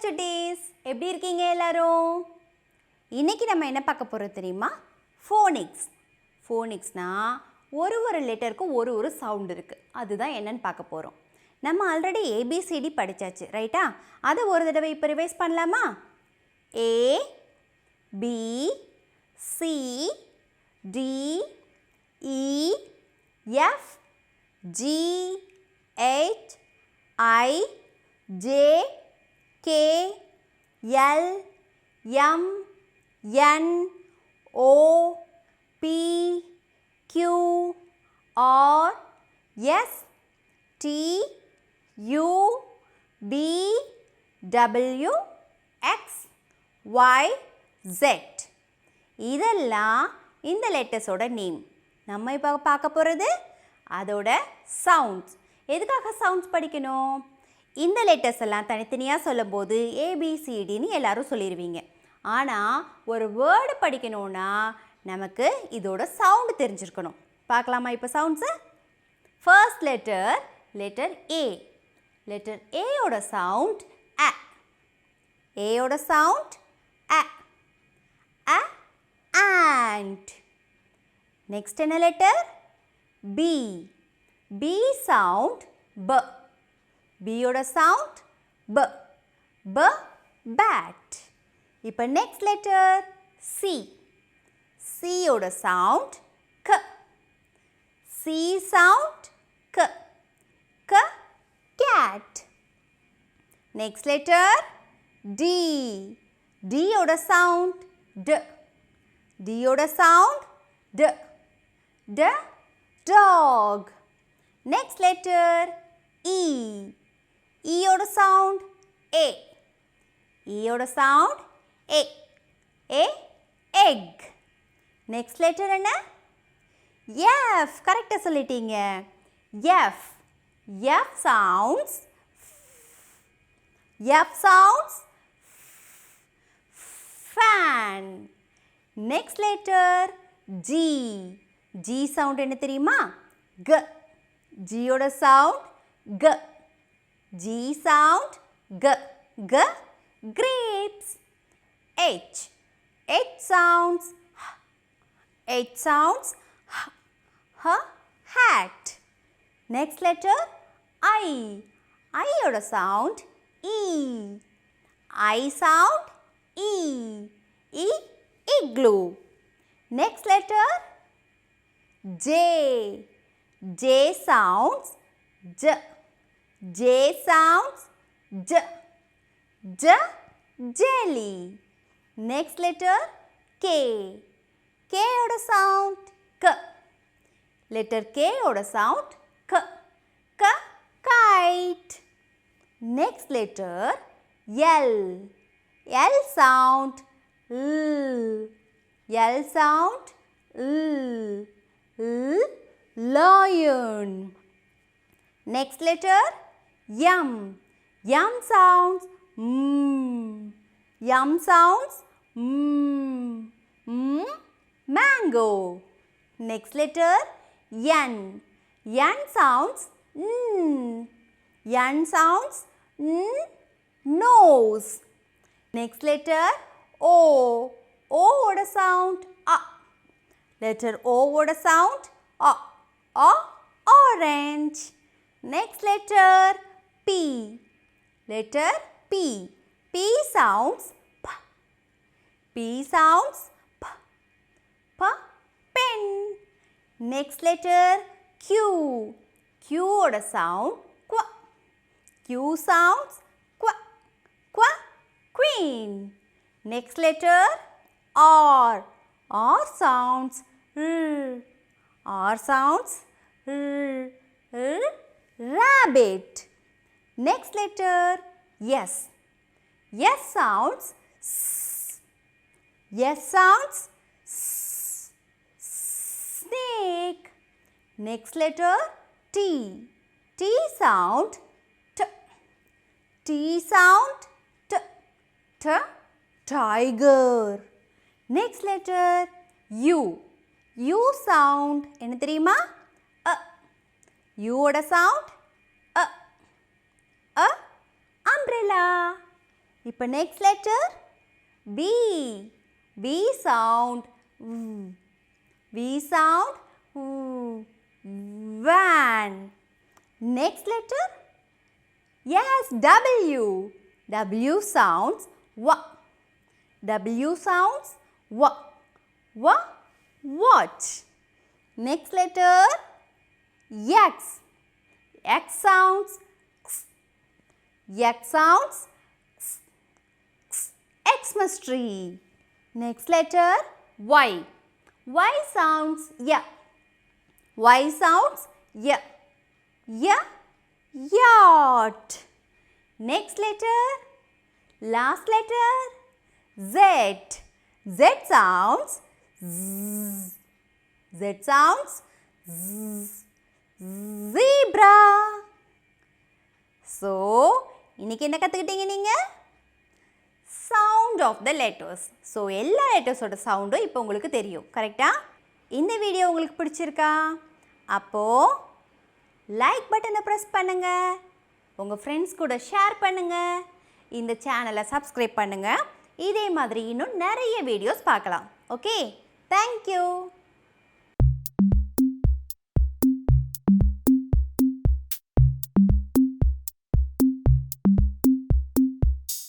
சுட்டீஸ், எப்படி இருக்கீங்க எல்லாரும்? இன்னைக்கு நம்ம என்ன பார்க்க போறோம் தெரியுமா? ஃபோனிக்ஸ். ஃபோனிக்ஸ்னா ஒரு லெட்டருக்கும் ஒரு சவுண்ட் இருக்கு. அதுதான் என்னன்னு பார்க்க போறோம். நம்ம ஆல்ரெடி ABCD படிச்சாச்சு, ரைட்டா? அதை ஒரு தடவை இப்போ ரிவைஸ் பண்ணலாமா? A B C D E F G H I J K L M N O P Q R S T U V W X Y Z. இதெல்லாம் இந்த லெட்டர்ஸோட நேம். நம்ம இப்போ பார்க்க போகிறது அதோட சவுண்ட்ஸ். எதுக்காக சவுண்ட்ஸ் படிக்கணும்? இந்த லெட்டர்ஸ் எல்லாம் தனித்தனியாக சொல்லும்போது ABCDன்னு எல்லாரும் சொல்லிடுவீங்க. ஆனால் ஒரு வேர்டு படிக்கணும்னா நமக்கு இதோட சவுண்டு தெரிஞ்சிருக்கணும். பார்க்கலாமா இப்போ sounds? First letter A. Letter ஏயோட சவுண்ட் அ. ஏயோட சவுண்ட் அ. அ ant. நெக்ஸ்ட் என்ன லெட்டர்? B. B சவுண்ட் ப. பியோட சவுண்ட் ப. ப bat. இப்போ நெக்ஸ்ட் லெட்டர் C. சியோட சவுண்ட் க. C சவுண்ட் க. க cat. Next letter D. டியோட சவுண்ட் ட. டியோட சவுண்ட் ட. ட dog. Next letter E. ஈயோட சவுண்ட் ஏ. ஈயோட சவுண்ட் ஏ. ஏ egg. நெக்ஸ்ட் லெட்டர் என்ன? F. கரெக்டாக சொல்லிட்டீங்க. F. F sounds fan. Next letter G. G sound என்ன தெரியுமா? G. G ஓட sound G. G sound G. G grapes. H. H sounds H sounds H. Hat. Next letter I. I ஓட sound E. I sound E. E igloo. Next letter J. J sounds J. J sounds J. J jelly. Next letter K. K ஓட sound K. Letter K ஓட sound K. K kite. Next letter L. L sound L. L sound L. L lion. Next letter M. M sounds M. M sounds M. M mango. Next letter N. N sounds N. N sounds N nose. Next letter O. O ஓட sound A. Letter O ஓட sound A. A orange. Next letter P. Letter P. P sounds P. P sounds P. P pen. Next letter Q. Q ஓட sound Q. Q sounds Q. Q queen. Next letter R. R sounds R. R sounds R. R rabbit. Next letter S. S sounds S. S sounds S. Snake. Next letter T. T sound T. T sound T. T tiger. Next letter U. U sound என்ன தெரியுமா? A. U ஓட sound A. A umbrella. இப்போ next letter B. B sound. V sound. Van. Next letter. Yes, W. W sounds W. W sounds W. W. Watch. Next letter. X. X sounds X. X sounds X. X. Xmas tree. Next letter. Y. Y sounds Y. Y sounds Y. Y. Yacht. Next letter. Last letter. Z. Z sounds Z. Z sounds Z. Zebra. So, இன்னைக்கு என்ன கத்துக்கிட்டீங்க நீங்க? Sound of the letters. So, எல்லா லெட்டர்ஸோட சவுண்டும் இப்போ உங்களுக்கு தெரியும். கரெக்டா? இந்த வீடியோ உங்களுக்கு பிடிச்சிருக்கா? அப்போ லைக் பட்டனை ப்ரெஸ் பண்ணுங்க. உங்க ஃப்ரெண்ட்ஸ் கூட ஷேர் பண்ணுங்க. இந்த சேனலை சப்ஸ்கிரைப் பண்ணுங்க. இதே மாதிரி இன்னும் நிறைய வீடியோஸ் பார்க்கலாம். ஓகே? Thank you.